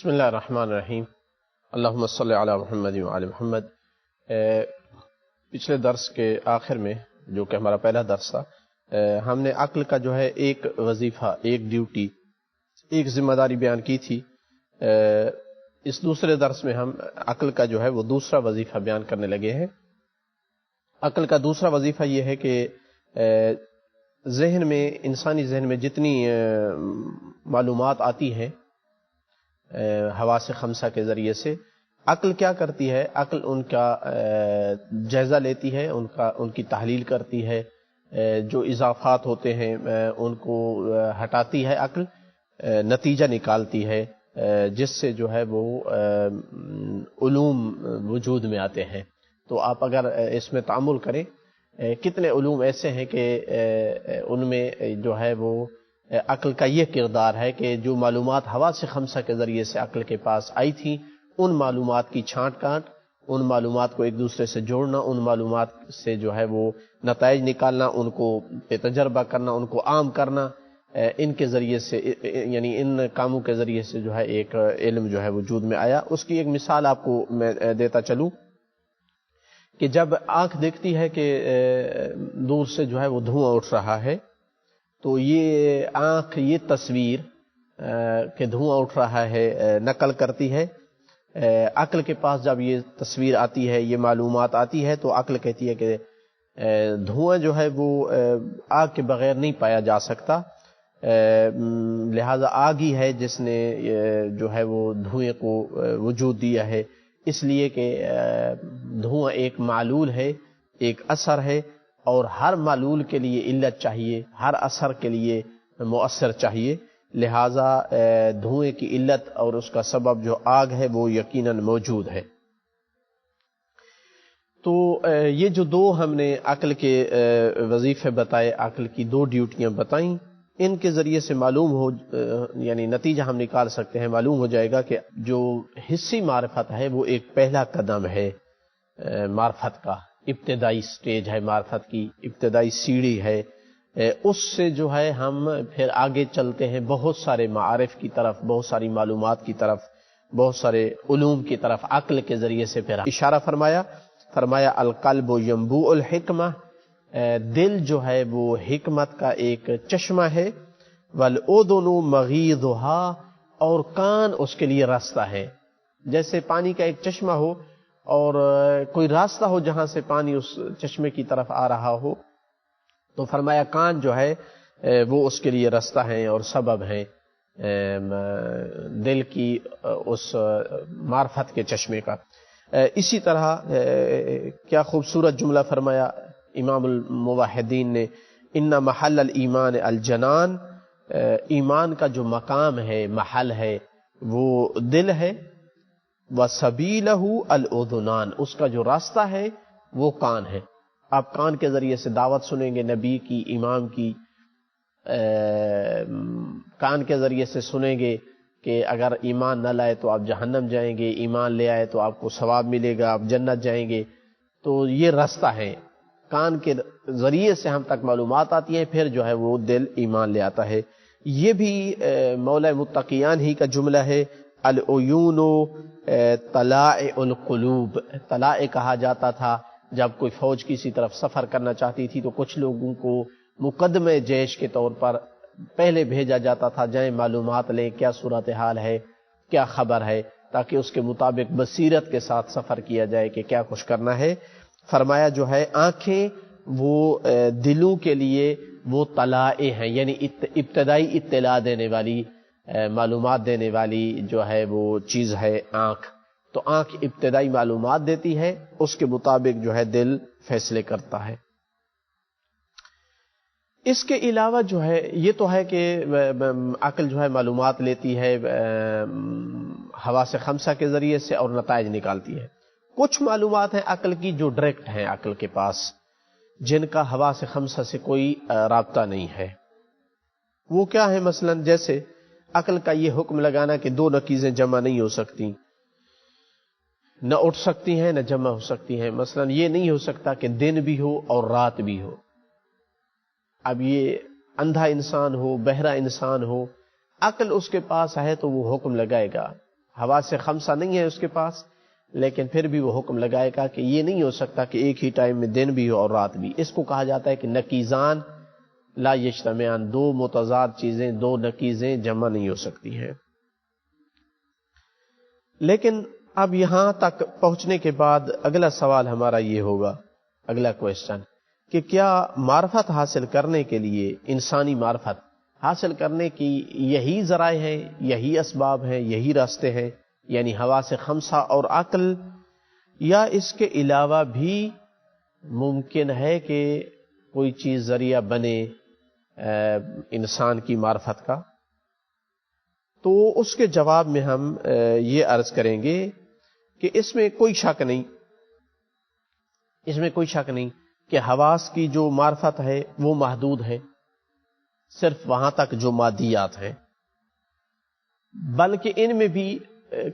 بسم اللہ الرحمن الرحیم، اللہم صلی علی محمد وعلی محمد۔ پچھلے درس کے آخر میں، جو کہ ہمارا پہلا درس تھا، ہم نے عقل کا جو ہے ایک وظیفہ، ایک ڈیوٹی، ایک ذمہ داری بیان کی تھی۔ اس دوسرے درس میں ہم عقل کا جو ہے وہ دوسرا وظیفہ بیان کرنے لگے ہیں۔ عقل کا دوسرا وظیفہ یہ ہے کہ ذہن میں، انسانی ذہن میں جتنی معلومات آتی ہیں حواس خمسہ کے ذریعے سے، عقل کیا کرتی ہے؟ عقل ان کا جائزہ لیتی ہے، ان کی تحلیل کرتی ہے، جو اضافات ہوتے ہیں ان کو ہٹاتی ہے عقل، نتیجہ نکالتی ہے، جس سے جو ہے وہ علوم وجود میں آتے ہیں۔ تو آپ اگر اس میں تأمل کریں، کتنے علوم ایسے ہیں کہ ان میں جو ہے وہ عقل کا یہ کردار ہے کہ جو معلومات حواس خمسہ کے ذریعے سے عقل کے پاس آئی تھی، ان معلومات کی چھانٹ کانٹ، ان معلومات کو ایک دوسرے سے جوڑنا، ان معلومات سے جو ہے وہ نتائج نکالنا، ان کو تجربہ کرنا، ان کو عام کرنا، ان کے ذریعے سے، یعنی ان کاموں کے ذریعے سے جو ہے ایک علم جو ہے وجود میں آیا۔ اس کی ایک مثال آپ کو میں دیتا چلوں کہ جب آنکھ دیکھتی ہے کہ دور سے جو ہے وہ دھواں اٹھ رہا ہے، تو یہ آنکھ یہ تصویر کہ دھواں اٹھ رہا ہے نقل کرتی ہے۔ عقل کے پاس جب یہ تصویر آتی ہے، یہ معلومات آتی ہے، تو عقل کہتی ہے کہ دھواں جو ہے وہ آگ کے بغیر نہیں پایا جا سکتا، لہذا آگ ہی ہے جس نے جو ہے وہ دھوئیں کو وجود دیا ہے، اس لیے کہ دھواں ایک معلول ہے، ایک اثر ہے، اور ہر معلول کے لیے علت چاہیے، ہر اثر کے لیے مؤثر چاہیے، لہذا دھوئیں کی علت اور اس کا سبب جو آگ ہے وہ یقیناً موجود ہے۔ تو یہ جو دو ہم نے عقل کے وظیفے بتائے، عقل کی دو ڈیوٹیاں بتائیں، ان کے ذریعے سے معلوم ہو، یعنی نتیجہ ہم نکال سکتے ہیں، معلوم ہو جائے گا کہ جو حصی معرفت ہے وہ ایک پہلا قدم ہے معرفت کا، ابتدائی سٹیج ہے معرفت کی، ابتدائی سیڑھی ہے۔ اس سے جو ہے ہم پھر آگے چلتے ہیں بہت سارے معارف کی طرف، بہت ساری معلومات کی طرف، بہت سارے علوم کی طرف عقل کے ذریعے سے پھر اشارہ فرمایا القلب ینبوع الحکمہ، دل جو ہے وہ حکمت کا ایک چشمہ ہے، والاذن مغیضها، اور کان اس کے لیے راستہ ہے۔ جیسے پانی کا ایک چشمہ ہو اور کوئی راستہ ہو جہاں سے پانی اس چشمے کی طرف آ رہا ہو، تو فرمایا کان جو ہے وہ اس کے لیے راستہ ہے اور سبب ہے دل کی اس معرفت کے چشمے کا۔ اسی طرح کیا خوبصورت جملہ فرمایا امام الموحدین نے، ان محل الایمان الجنان، ایمان کا جو مقام ہے، محل ہے، وہ دل ہے، وسبیلہ الاذنان، اس کا جو راستہ ہے وہ کان ہے۔ آپ کان کے ذریعے سے دعوت سنیں گے نبی کی، امام کی، کان کے ذریعے سے سنیں گے کہ اگر ایمان نہ لائے تو آپ جہنم جائیں گے، ایمان لے آئے تو آپ کو ثواب ملے گا، آپ جنت جائیں گے۔ تو یہ راستہ ہے، کان کے ذریعے سے ہم تک معلومات آتی ہیں، پھر جو ہے وہ دل ایمان لے آتا ہے۔ یہ بھی مولا متقیان ہی کا جملہ ہے، العیون طلائع القلوب، طلائع کہا جاتا تھا جب کوئی فوج کسی طرف سفر کرنا چاہتی تھی تو کچھ لوگوں کو مقدمے جیش کے طور پر پہلے بھیجا جاتا تھا، جائیں معلومات لیں کیا صورتحال ہے، کیا خبر ہے، تاکہ اس کے مطابق بصیرت کے ساتھ سفر کیا جائے کہ کیا کچھ کرنا ہے۔ فرمایا جو ہے آنکھیں وہ دلوں کے لیے وہ طلائع ہیں، یعنی ابتدائی اطلاع دینے والی، معلومات دینے والی جو ہے وہ چیز ہے آنکھ۔ تو آنکھ ابتدائی معلومات دیتی ہے، اس کے مطابق جو ہے دل فیصلے کرتا ہے۔ اس کے علاوہ جو ہے یہ تو ہے کہ عقل جو ہے معلومات لیتی ہے حواس خمسہ کے ذریعے سے اور نتائج نکالتی ہے۔ کچھ معلومات ہیں عقل کی جو ڈائریکٹ ہیں عقل کے پاس، جن کا حواس خمسہ سے کوئی رابطہ نہیں ہے۔ وہ کیا ہے؟ مثلا جیسے عقل کا یہ حکم لگانا کہ دو نقیزیں جمع نہیں ہو سکتی، نہ اٹھ سکتی ہیں نہ جمع ہو سکتی ہیں۔ مثلا یہ نہیں ہو سکتا کہ دن بھی ہو اور رات بھی ہو۔ اب یہ اندھا انسان ہو، بہرا انسان ہو، عقل اس کے پاس ہے تو وہ حکم لگائے گا، حواس خمسہ نہیں ہے اس کے پاس، لیکن پھر بھی وہ حکم لگائے گا کہ یہ نہیں ہو سکتا کہ ایک ہی ٹائم میں دن بھی ہو اور رات بھی۔ اس کو کہا جاتا ہے کہ نقیضان لا یجتمعان، دو متضاد چیزیں، دو نقیضیں جمع نہیں ہو سکتی ہیں۔ لیکن اب یہاں تک پہنچنے کے بعد اگلا سوال ہمارا یہ ہوگا، اگلا کویسچن، کہ کیا معرفت حاصل کرنے کے لیے، انسانی معرفت حاصل کرنے کی یہی ذرائع ہیں، یہی اسباب ہیں، یہی راستے ہیں، یعنی حواس خمسہ اور عقل، یا اس کے علاوہ بھی ممکن ہے کہ کوئی چیز ذریعہ بنے انسان کی معرفت کا؟ تو اس کے جواب میں ہم یہ عرض کریں گے کہ اس میں کوئی شک نہیں، اس میں کوئی شک نہیں کہ حواس کی جو معرفت ہے وہ محدود ہے، صرف وہاں تک جو مادیات ہیں، بلکہ ان میں بھی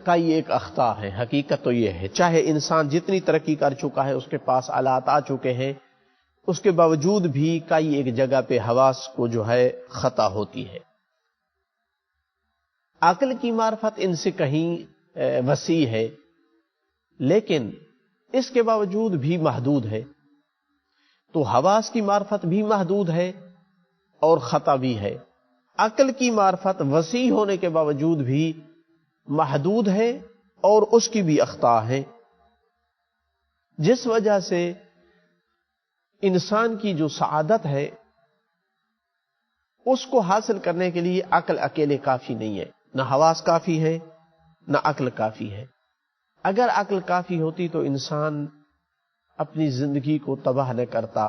کئی ایک اخطاء ہے۔ حقیقت تو یہ ہے، چاہے انسان جتنی ترقی کر چکا ہے، اس کے پاس آلات آ چکے ہیں، اس کے باوجود بھی کئی ایک جگہ پہ حواس کو جو ہے خطا ہوتی ہے۔ عقل کی معرفت ان سے کہیں وسیع ہے، لیکن اس کے باوجود بھی محدود ہے۔ تو حواس کی معرفت بھی محدود ہے اور خطا بھی ہے۔ عقل کی معرفت وسیع ہونے کے باوجود بھی محدود ہے اور اس کی بھی اخطاء ہیں، جس وجہ سے انسان کی جو سعادت ہے اس کو حاصل کرنے کے لیے عقل اکیلے کافی نہیں ہے، نہ حواس کافی ہے نہ عقل کافی ہے۔ اگر عقل کافی ہوتی تو انسان اپنی زندگی کو تباہ نہ کرتا،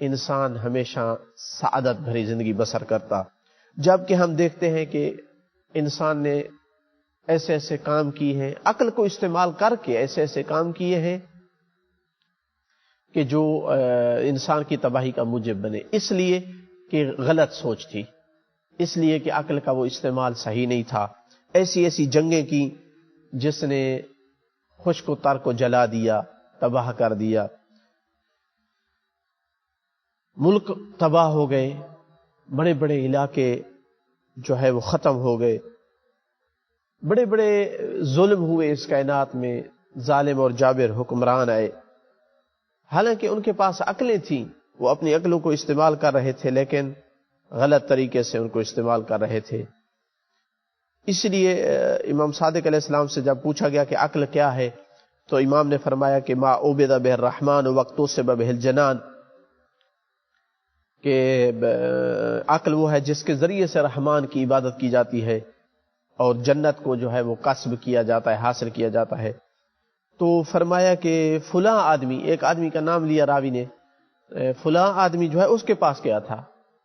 انسان ہمیشہ سعادت بھری زندگی بسر کرتا۔ جبکہ ہم دیکھتے ہیں کہ انسان نے ایسے ایسے کام کیے ہیں، عقل کو استعمال کر کے ایسے ایسے کام کیے ہیں کہ جو انسان کی تباہی کا موجب بنے، اس لیے کہ غلط سوچ تھی، اس لیے کہ عقل کا وہ استعمال صحیح نہیں تھا۔ ایسی ایسی جنگیں کی جس نے خشک و تر کو جلا دیا، تباہ کر دیا، ملک تباہ ہو گئے، بڑے بڑے علاقے جو ہے وہ ختم ہو گئے، بڑے بڑے ظلم ہوئے اس کائنات میں، ظالم اور جابر حکمران آئے۔ حالانکہ ان کے پاس عقلیں تھیں، وہ اپنی عقلوں کو استعمال کر رہے تھے، لیکن غلط طریقے سے ان کو استعمال کر رہے تھے۔ اس لیے امام صادق علیہ السلام سے جب پوچھا گیا کہ عقل کیا ہے، تو امام نے فرمایا کہ ما عبد بہ الرحمن وقتو سے بہ الجنان، کہ عقل وہ ہے جس کے ذریعے سے رحمان کی عبادت کی جاتی ہے اور جنت کو جو ہے وہ کسب کیا جاتا ہے، حاصل کیا جاتا ہے۔ تو فرمایا کہ فلاں آدمی، ایک آدمی کا نام لیا راوی نے، فلاں آدمی جو ہے اس کے پاس کیا تھا،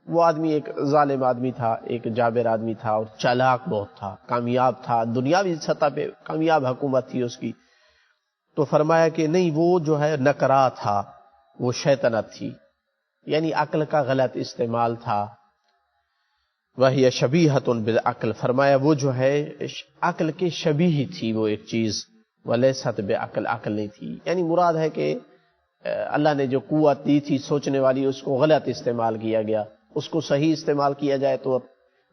وہ آدمی ایک ظالم آدمی تھا، ایک جابر آدمی تھا اور چالاک بہت تھا، کامیاب تھا، دنیاوی سطح پہ کامیاب حکومت تھی اس کی۔ تو فرمایا کہ نہیں، وہ جو ہے نکرا تھا، وہ شیطنت تھی، یعنی عقل کا غلط استعمال تھا۔ وہی شبیہۃ بالعقل، فرمایا وہ جو ہے عقل کے شبیہ تھی وہ ایک چیز، ولیست بعقل، عقل نہیں تھی۔ یعنی مراد ہے کہ اللہ نے جو قوت دی تھی سوچنے والی، اس کو غلط استعمال کیا گیا۔ اس کو صحیح استعمال کیا جائے تو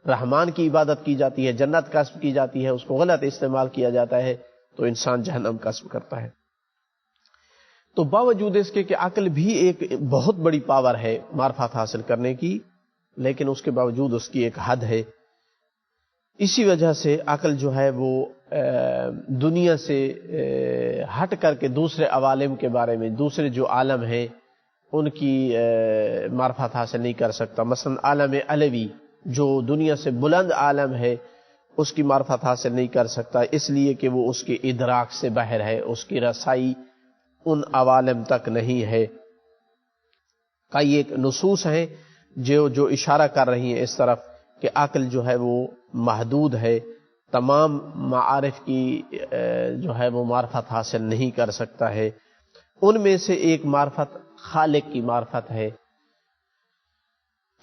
رحمان کی عبادت کی جاتی ہے، جنت کسب کی جاتی ہے، اس کو غلط استعمال کیا جاتا ہے تو انسان جہنم کسب کرتا ہے۔ تو باوجود اس کے کہ عقل بھی ایک بہت بڑی پاور ہے معرفت حاصل کرنے کی، لیکن اس کے باوجود اس کی ایک حد ہے۔ اسی وجہ سے عقل جو ہے وہ دنیا سے ہٹ کر کے دوسرے عوالم کے بارے میں، دوسرے جو عالم ہیں ان کی معرفت حاصل نہیں کر سکتا۔ مثلا عالم علوی جو دنیا سے بلند عالم ہے، اس کی معرفت حاصل نہیں کر سکتا، اس لیے کہ وہ اس کے ادراک سے باہر ہے، اس کی رسائی ان عوالم تک نہیں ہے۔ کئی ایک نصوص ہیں جو اشارہ کر رہی ہیں اس طرف کہ عقل جو ہے وہ محدود ہے، تمام معارف کی جو ہے وہ معرفت حاصل نہیں کر سکتا ہے۔ ان میں سے ایک معرفت خالق کی معرفت ہے۔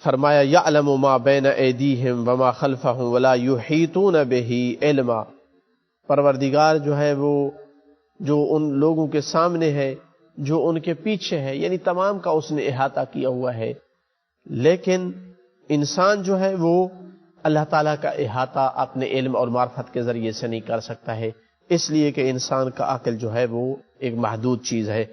فرمایا یعلم ما بین ایدیہم وما خلفہم ولا یحیطون بہ علما، پروردگار جو ہے وہ جو ان لوگوں کے سامنے ہے، جو ان کے پیچھے ہے، یعنی تمام کا اس نے احاطہ کیا ہوا ہے، لیکن انسان جو ہے وہ اللہ تعالیٰ کا احاطہ اپنے علم اور معرفت کے ذریعے سے نہیں کر سکتا ہے، اس لیے کہ انسان کا عقل جو ہے وہ ایک محدود چیز ہے۔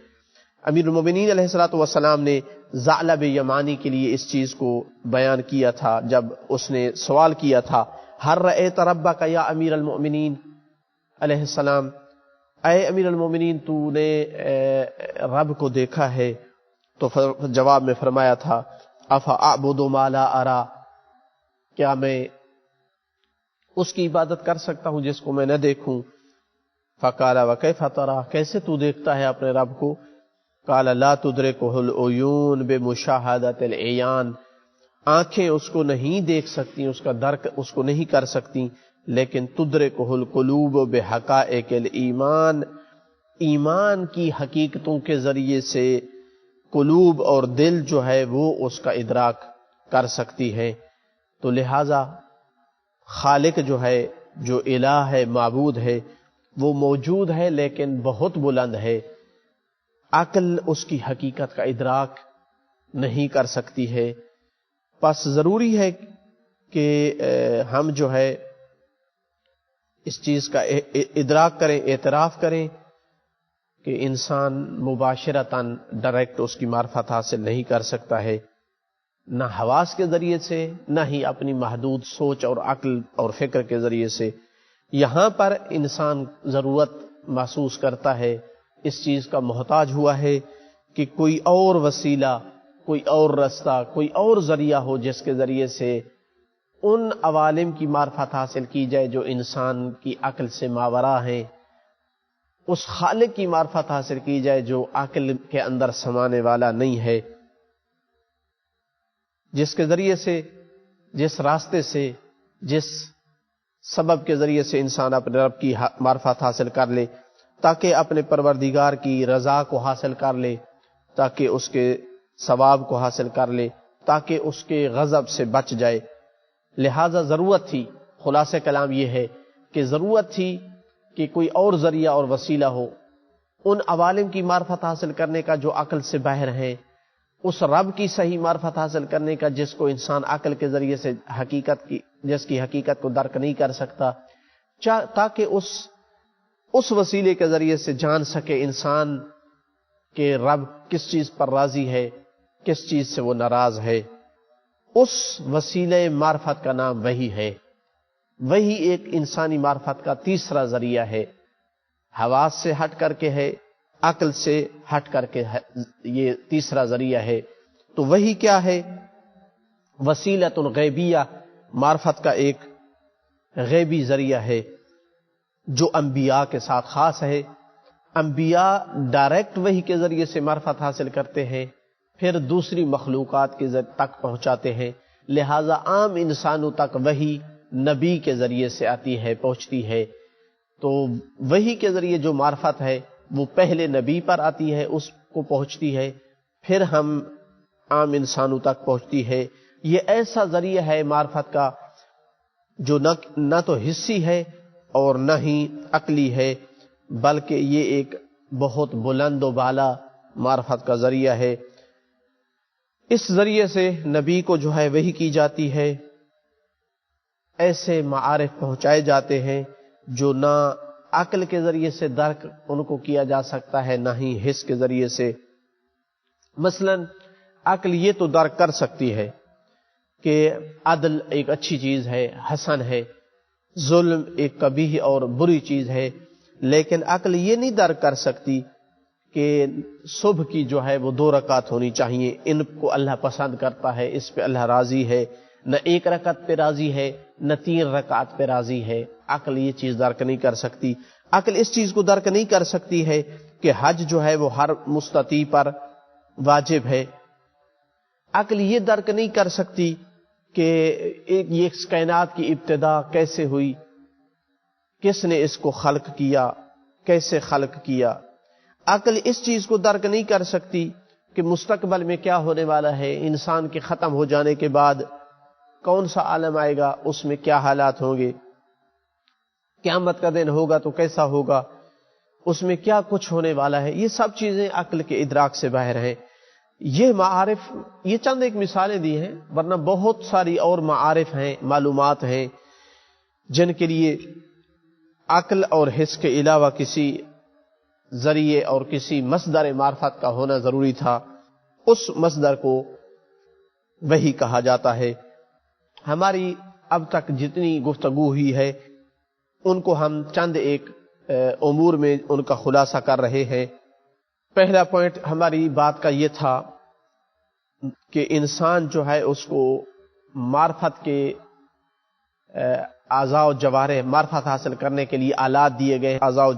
امیر المومنین علیہ الصلوۃ والسلام نے ثعلب یمانی کے لیے اس چیز کو بیان کیا تھا جب اس نے سوال کیا تھا، ہر رأیت ربک یا امیر المؤمنین علیہ السلام، اے امیر المومنین تو نے رب کو دیکھا ہے؟ تو جواب میں فرمایا تھا، افاعبد ما لا ارا، کیا میں اس کی عبادت کر سکتا ہوں جس کو میں نہ دیکھوں؟ فقال وکیف ترا، کیسے تو دیکھتا ہے اپنے رب کو؟ قال لا تدرکہ العیون بمشاہدۃ العیان، آنکھیں اس کو نہیں دیکھ سکتی، اس کا درک اس کو نہیں کر سکتی، لیکن تدرکہ القلوب بحقائق الایمان، ایمان کی حقیقتوں کے ذریعے سے قلوب اور دل جو ہے وہ اس کا ادراک کر سکتی ہے۔ تو لہذا خالق جو ہے، جو الہ ہے، معبود ہے، وہ موجود ہے لیکن بہت بلند ہے، عقل اس کی حقیقت کا ادراک نہیں کر سکتی ہے۔ پس ضروری ہے کہ ہم جو ہے اس چیز کا ادراک کریں، اعتراف کریں کہ انسان مباشرتاً ڈائریکٹ اس کی معرفت حاصل نہیں کر سکتا ہے، نہ حواس کے ذریعے سے، نہ ہی اپنی محدود سوچ اور عقل اور فکر کے ذریعے سے۔ یہاں پر انسان ضرورت محسوس کرتا ہے، اس چیز کا محتاج ہوا ہے کہ کوئی اور وسیلہ، کوئی اور رستہ، کوئی اور ذریعہ ہو جس کے ذریعے سے ان عوالم کی معرفت حاصل کی جائے جو انسان کی عقل سے ماورا ہیں، اس خالق کی معرفت حاصل کی جائے جو عقل کے اندر سمانے والا نہیں ہے، جس کے ذریعے سے، جس راستے سے، جس سبب کے ذریعے سے انسان اپنے رب کی معرفت حاصل کر لے، تاکہ اپنے پروردگار کی رضا کو حاصل کر لے، تاکہ اس کے ثواب کو حاصل کر لے، تاکہ اس کے غضب سے بچ جائے۔ لہذا ضرورت تھی، خلاصہ کلام یہ ہے کہ ضرورت تھی کہ کوئی اور ذریعہ اور وسیلہ ہو ان عوالم کی معرفت حاصل کرنے کا جو عقل سے باہر ہیں، اس رب کی صحیح معرفت حاصل کرنے کا جس کو انسان عقل کے ذریعے سے جس کی حقیقت کو درک نہیں کر سکتا، تاکہ اس وسیلے کے ذریعے سے جان سکے انسان کہ رب کس چیز پر راضی ہے، کس چیز سے وہ ناراض ہے۔ اس وسیلے معرفت کا نام وحی ہے۔ وحی ایک انسانی معرفت کا تیسرا ذریعہ ہے، حواس سے ہٹ کر کے ہے، عقل سے ہٹ کر کے ہے، یہ تیسرا ذریعہ ہے۔ تو وحی کیا ہے؟ وسیلۃ غیبیہ، معرفت کا ایک غیبی ذریعہ ہے جو انبیاء کے ساتھ خاص ہے۔ انبیاء ڈائریکٹ وحی کے ذریعے سے معرفت حاصل کرتے ہیں، پھر دوسری مخلوقات کے تک پہنچاتے ہیں، لہذا عام انسانوں تک وحی نبی کے ذریعے سے آتی ہے، پہنچتی ہے۔ تو وحی کے ذریعے جو معرفت ہے وہ پہلے نبی پر آتی ہے، اس کو پہنچتی ہے، پھر ہم عام انسانوں تک پہنچتی ہے۔ یہ ایسا ذریعہ ہے معرفت کا جو نہ تو حسی ہے اور نہ ہی عقلی ہے، بلکہ یہ ایک بہت بلند و بالا معرفت کا ذریعہ ہے۔ اس ذریعے سے نبی کو جو ہے وحی کی جاتی ہے، ایسے معارف پہنچائے جاتے ہیں جو نہ عقل کے ذریعے سے درک ان کو کیا جا سکتا ہے، نہ ہی حس کے ذریعے سے۔ مثلا عقل یہ تو درک کر سکتی ہے کہ عدل ایک اچھی چیز ہے، حسن ہے، ظلم ایک قبیح اور بری چیز ہے، لیکن عقل یہ نہیں درک کر سکتی کہ صبح کی جو ہے وہ 2 رکعت ہونی چاہیے، ان کو اللہ پسند کرتا ہے، اس پہ اللہ راضی ہے، نہ 1 رکعت پہ راضی ہے، نہ 3 رکعت پہ راضی ہے۔ عقل یہ چیز درک نہیں کر سکتی۔ عقل اس چیز کو درک نہیں کر سکتی ہے کہ حج جو ہے وہ ہر مستطیع پر واجب ہے۔ عقل یہ درک نہیں کر سکتی کہ یہ کائنات کی ابتدا کیسے ہوئی، کس نے اس کو خلق کیا، کیسے خلق کیا۔ عقل اس چیز کو درک نہیں کر سکتی کہ مستقبل میں کیا ہونے والا ہے، انسان کے ختم ہو جانے کے بعد کون سا عالم آئے گا، اس میں کیا حالات ہوں گے، قیامت کا دن ہوگا تو کیسا ہوگا، اس میں کیا کچھ ہونے والا ہے۔ یہ سب چیزیں عقل کے ادراک سے باہر ہیں۔ یہ معارف، یہ چند ایک مثالیں دی ہیں، ورنہ بہت ساری اور معارف ہیں، معلومات ہیں جن کے لیے عقل اور حس کے علاوہ کسی ذریعے اور کسی مصدر معرفت کا ہونا ضروری تھا۔ اس مصدر کو وحی کہا جاتا ہے۔ ہماری اب تک جتنی گفتگو ہوئی ہے ان کو ہم چند ایک امور میں ان کا خلاصہ کر رہے ہیں۔ پہلا پوائنٹ ہماری بات کا یہ تھا کہ انسان جو ہے اس کو معرفت کے اعضاء و جوارح، معرفت حاصل کرنے کے لیے آلات دیے گئے ہیں، اعضاء و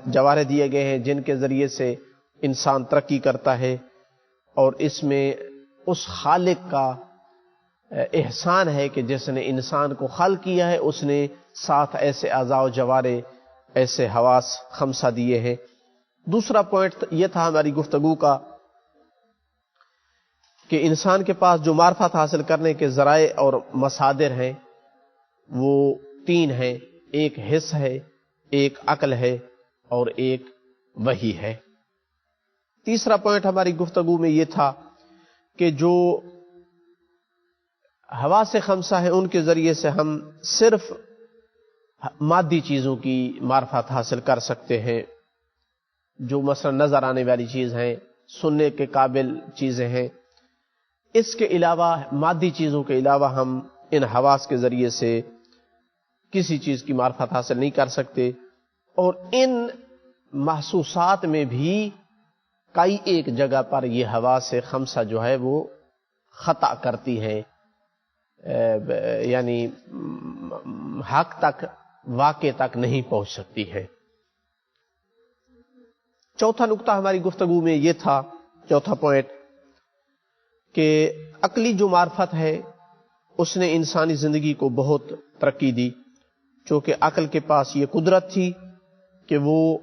جوارح دیے گئے ہیں جن کے ذریعے سے انسان ترقی کرتا ہے، اور اس میں اس خالق کا احسان ہے کہ جس نے انسان کو خلق کیا ہے اس نے ساتھ ایسے اعضاء و جوارح، ایسے حواس خمسہ دیے ہیں۔ دوسرا پوائنٹ یہ تھا ہماری گفتگو کا کہ انسان کے پاس جو معرفت حاصل کرنے کے ذرائع اور مصادر ہیں وہ تین ہیں، ایک حس ہے، ایک عقل ہے، اور ایک وحی ہے۔ تیسرا پوائنٹ ہماری گفتگو میں یہ تھا کہ جو حواس خمسہ ہیں ان کے ذریعے سے ہم صرف مادی چیزوں کی معرفت حاصل کر سکتے ہیں، جو مثلا نظر آنے والی چیز ہیں، سننے کے قابل چیزیں ہیں۔ اس کے علاوہ، مادی چیزوں کے علاوہ ہم ان حواس کے ذریعے سے کسی چیز کی معرفت حاصل نہیں کر سکتے، اور ان محسوسات میں بھی کئی ایک جگہ پر یہ حواس خمسہ جو ہے وہ خطا کرتی ہیں، یعنی حق تک، واقع تک نہیں پہنچ سکتی ہے۔ چوتھا نقطہ ہماری گفتگو میں یہ تھا، چوتھا پوائنٹ، کہ عقلی جو معرفت ہے اس نے انسانی زندگی کو بہت ترقی دی، چونکہ عقل کے پاس یہ قدرت تھی کہ وہ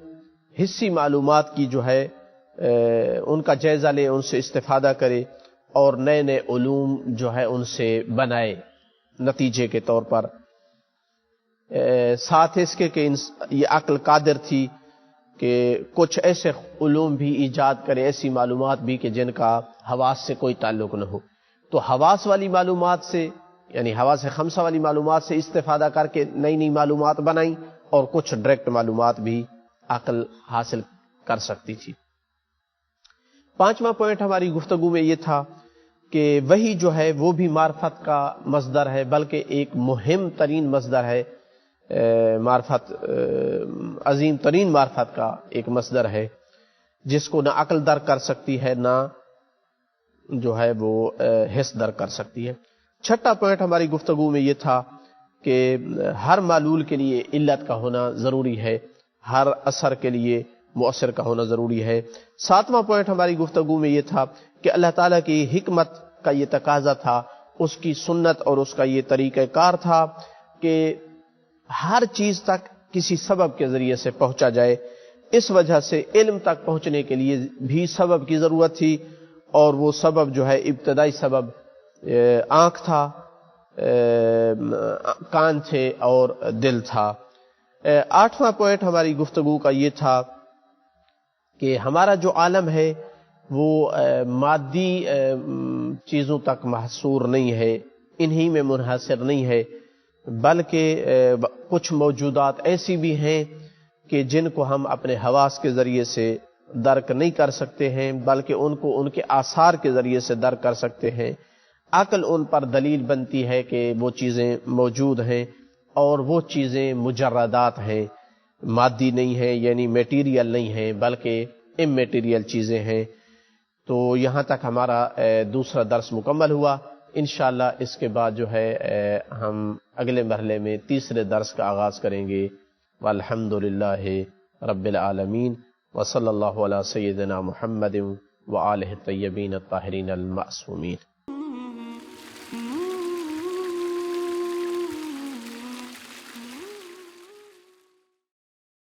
حسی معلومات کی جو ہے ان کا جائزہ لے، ان سے استفادہ کرے، اور نئے نئے علوم جو ہے ان سے بنائے نتیجے کے طور پر۔ ساتھ اس کے کہ یہ عقل قادر تھی کہ کچھ ایسے علوم بھی ایجاد کرے، ایسی معلومات بھی کہ جن کا حواس سے کوئی تعلق نہ ہو۔ تو حواس والی معلومات سے، یعنی حواس خمسہ والی معلومات سے استفادہ کر کے نئی نئی معلومات بنائیں، اور کچھ ڈائریکٹ معلومات بھی عقل حاصل کر سکتی تھی۔ پانچواں پوائنٹ ہماری گفتگو میں یہ تھا کہ وہی جو ہے وہ بھی معرفت کا مصدر ہے، بلکہ ایک مہم ترین مصدر ہے، معرفت، عظیم ترین معرفت کا ایک مصدر ہے جس کو نہ عقل درک کر سکتی ہے، نہ جو ہے وہ حس درک کر سکتی ہے۔ چھٹا پوائنٹ ہماری گفتگو میں یہ تھا کہ ہر معلول کے لیے علت کا ہونا ضروری ہے، ہر اثر کے لیے مؤثر کا ہونا ضروری ہے۔ ساتواں پوائنٹ ہماری گفتگو میں یہ تھا کہ اللہ تعالیٰ کی حکمت کا یہ تقاضا تھا، اس کی سنت اور اس کا یہ طریقہ کار تھا کہ ہر چیز تک کسی سبب کے ذریعے سے پہنچا جائے۔ اس وجہ سے علم تک پہنچنے کے لیے بھی سبب کی ضرورت تھی، اور وہ سبب جو ہے ابتدائی سبب آنکھ تھا، کان تھے، اور دل تھا۔ آٹھواں پوائنٹ ہماری گفتگو کا یہ تھا کہ ہمارا جو عالم ہے وہ مادی چیزوں تک محصور نہیں ہے، انہی میں منحصر نہیں ہے، بلکہ کچھ موجودات ایسی بھی ہیں کہ جن کو ہم اپنے حواس کے ذریعے سے درک نہیں کر سکتے ہیں، بلکہ ان کو ان کے آثار کے ذریعے سے درک کر سکتے ہیں۔ عقل ان پر دلیل بنتی ہے کہ وہ چیزیں موجود ہیں، اور وہ چیزیں مجردات ہیں، مادی نہیں ہیں، یعنی میٹیریل نہیں ہیں، بلکہ امیٹیریل چیزیں ہیں۔ تو یہاں تک ہمارا دوسرا درس مکمل ہوا۔ انشاءاللہ اس کے بعد جو ہے ہم اگلے مرحلے میں تیسرے درس کا آغاز کریں گے۔ والحمدللہ رب العالمین، وصلی اللہ علی سیدنا محمد وآلہ الطیبین الطاہرین المعصومین۔